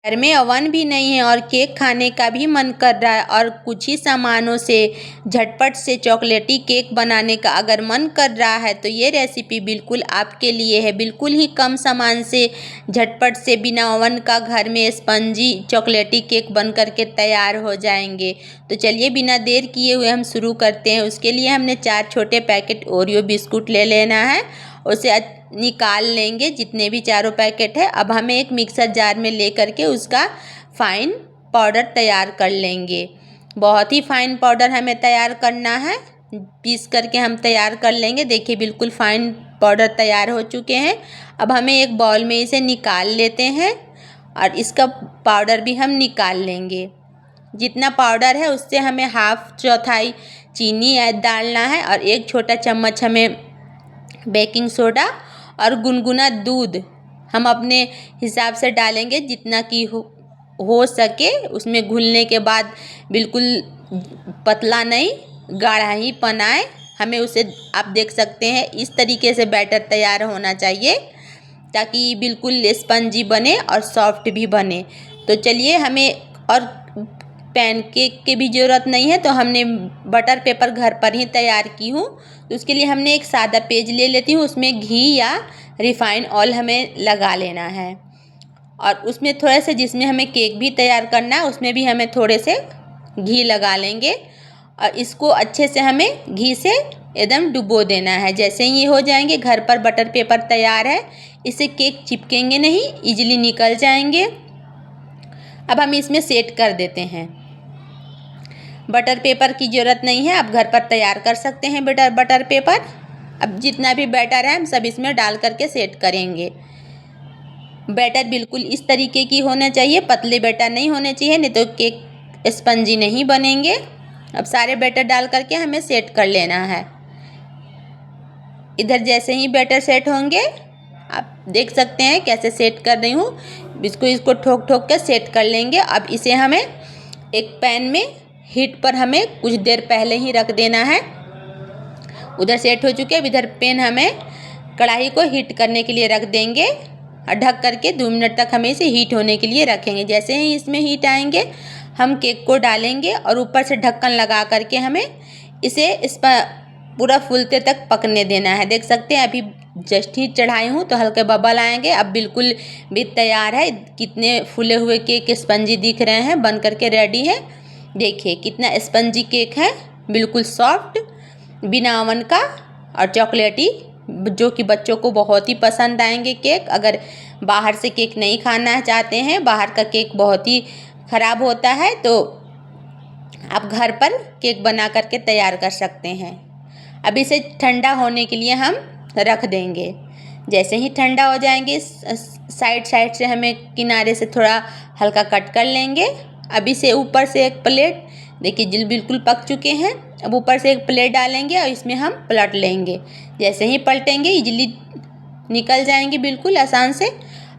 घर में ओवन भी नहीं है और केक खाने का भी मन कर रहा है और कुछ ही सामानों से झटपट से चॉकलेटी केक बनाने का अगर मन कर रहा है तो ये रेसिपी बिल्कुल आपके लिए है। बिल्कुल ही कम सामान से झटपट से बिना ओवन का घर में स्पंजी चॉकलेटी केक बन करके तैयार हो जाएंगे। तो चलिए बिना देर किए हुए हम शुरू करते हैं। उसके लिए हमने 4 छोटे पैकेट ओरियो बिस्कुट ले लेना है, उसे निकाल लेंगे जितने भी चारों पैकेट है। अब हमें एक मिक्सर जार में ले करके उसका फाइन पाउडर तैयार कर लेंगे। बहुत ही फाइन पाउडर हमें तैयार करना है, पीस करके हम तैयार कर लेंगे। देखिए बिल्कुल फाइन पाउडर तैयार हो चुके हैं। अब हमें एक बाउल में इसे निकाल लेते हैं और इसका पाउडर भी हम निकाल लेंगे। जितना पाउडर है उससे हमें हाफ चौथाई चीनी डालना है और 1 छोटा चम्मच हमें बेकिंग सोडा और गुनगुना दूध हम अपने हिसाब से डालेंगे जितना कि हो सके। उसमें घुलने के बाद बिल्कुल पतला नहीं गाढ़ा ही बनाए हमें उसे, आप देख सकते हैं इस तरीके से बैटर तैयार होना चाहिए ताकि बिल्कुल स्पंजी बने और सॉफ्ट भी बने। तो चलिए हमें और पैनकेक की भी ज़रूरत नहीं है, तो हमने बटर पेपर घर पर ही तैयार की हूँ। तो उसके लिए हमने एक सादा पेज ले लेती हूँ, उसमें घी या रिफाइन ऑयल हमें लगा लेना है और उसमें थोड़ा से जिसमें हमें केक भी तैयार करना है उसमें भी हमें थोड़े से घी लगा लेंगे और इसको अच्छे से हमें घी से एकदम डुबो देना है। जैसे ही ये हो जाएंगे घर पर बटर पेपर तैयार है, इससे केक चिपकेंगे नहीं, इजीली निकल जाएंगे। अब हम इसमें सेट कर देते हैं। बटर पेपर की ज़रूरत नहीं है, आप घर पर तैयार कर सकते हैं बटर पेपर। अब जितना भी बैटर है हम सब इसमें डाल करके सेट करेंगे। बैटर बिल्कुल इस तरीके की होना चाहिए, पतले बैटर नहीं होने चाहिए, नहीं तो केक स्पंजी नहीं बनेंगे। अब सारे बैटर डाल करके हमें सेट कर लेना है। इधर जैसे ही बैटर सेट होंगे आप देख सकते हैं कैसे सेट कर रही हूँ, इसको ठोक ठोक कर सेट कर लेंगे। अब इसे हमें एक पैन में हीट पर हमें कुछ देर पहले ही रख देना है। उधर सेट हो चुके हैं, इधर पैन हमें कढ़ाई को हीट करने के लिए रख देंगे और ढक करके 2 मिनट तक हमें इसे हीट होने के लिए रखेंगे। जैसे ही इसमें हीट आएंगे हम केक को डालेंगे और ऊपर से ढक्कन लगा करके हमें इसे इस पर पूरा फूलते तक पकने देना है। देख सकते हैं अभी जस्ट ही चढ़ाई हूँ तो हल्के बबल आएंगे। अब बिल्कुल भी तैयार है, कितने फूले हुए केक स्पंजी दिख रहे हैं, बन करके रेडी है। देखिए कितना स्पंजी केक है, बिल्कुल सॉफ्ट, बिना ओवन का और चॉकलेटी, जो कि बच्चों को बहुत ही पसंद आएंगे केक। अगर बाहर से केक नहीं खाना चाहते हैं, बाहर का केक बहुत ही ख़राब होता है, तो आप घर पर केक बना करके तैयार कर सकते हैं। अब इसे ठंडा होने के लिए हम रख देंगे। जैसे ही ठंडा हो जाएंगे साइड से हमें किनारे से थोड़ा हल्का कट कर लेंगे। अब इसे ऊपर से एक प्लेट, देखिए जिल बिल्कुल पक चुके हैं। अब ऊपर से एक प्लेट डालेंगे और इसमें हम पलट लेंगे। जैसे ही पलटेंगे इजली निकल जाएंगे बिल्कुल आसान से।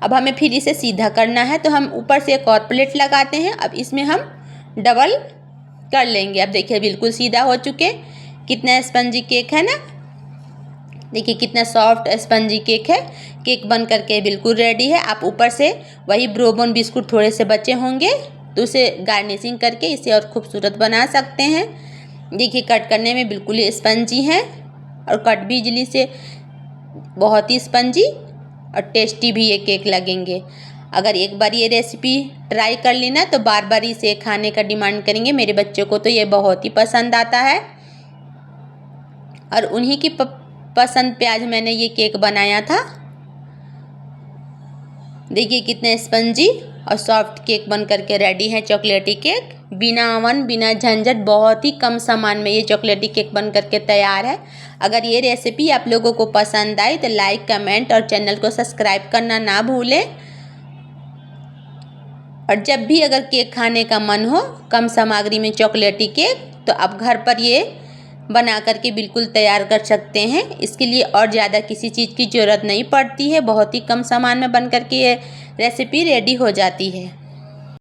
अब हमें फिर इसे सीधा करना है, तो हम ऊपर से एक और प्लेट लगाते हैं। अब इसमें हम डबल कर लेंगे। अब देखिए बिल्कुल सीधा हो चुके, कितना स्पंजी केक है ना, देखिए कितना सॉफ्ट स्पंजी केक है। केक बन करके बिल्कुल रेडी है। आप ऊपर से वही ब्रोबन बिस्कुट थोड़े से बचे होंगे तो उसे गार्निशिंग करके इसे और खूबसूरत बना सकते हैं। देखिए कट करने में बिल्कुल ही स्पंजी है और कट भी इजली से बहुत ही स्पंजी और टेस्टी भी ये केक लगेंगे। अगर एक बार ये रेसिपी ट्राई कर ली ना तो बार बार इसे खाने का डिमांड करेंगे। मेरे बच्चों को तो ये बहुत ही पसंद आता है और उन्हीं की पसंद पे आज मैंने ये केक बनाया था। देखिए कितने स्पंजी और सॉफ्ट केक बन करके रेडी है चॉकलेटी केक, बिना ओवन बिना झंझट, बहुत ही कम सामान में ये चॉकलेटी केक बन करके तैयार है। अगर ये रेसिपी आप लोगों को पसंद आई तो लाइक, कमेंट और चैनल को सब्सक्राइब करना ना भूलें। और जब भी अगर केक खाने का मन हो कम सामग्री में चॉकलेटी केक, तो आप घर पर ये बना करके बिल्कुल तैयार कर सकते हैं। इसके लिए और ज़्यादा किसी चीज़ की ज़रूरत नहीं पड़ती है, बहुत ही कम सामान में बन करके ये रेसिपी रेडी हो जाती है।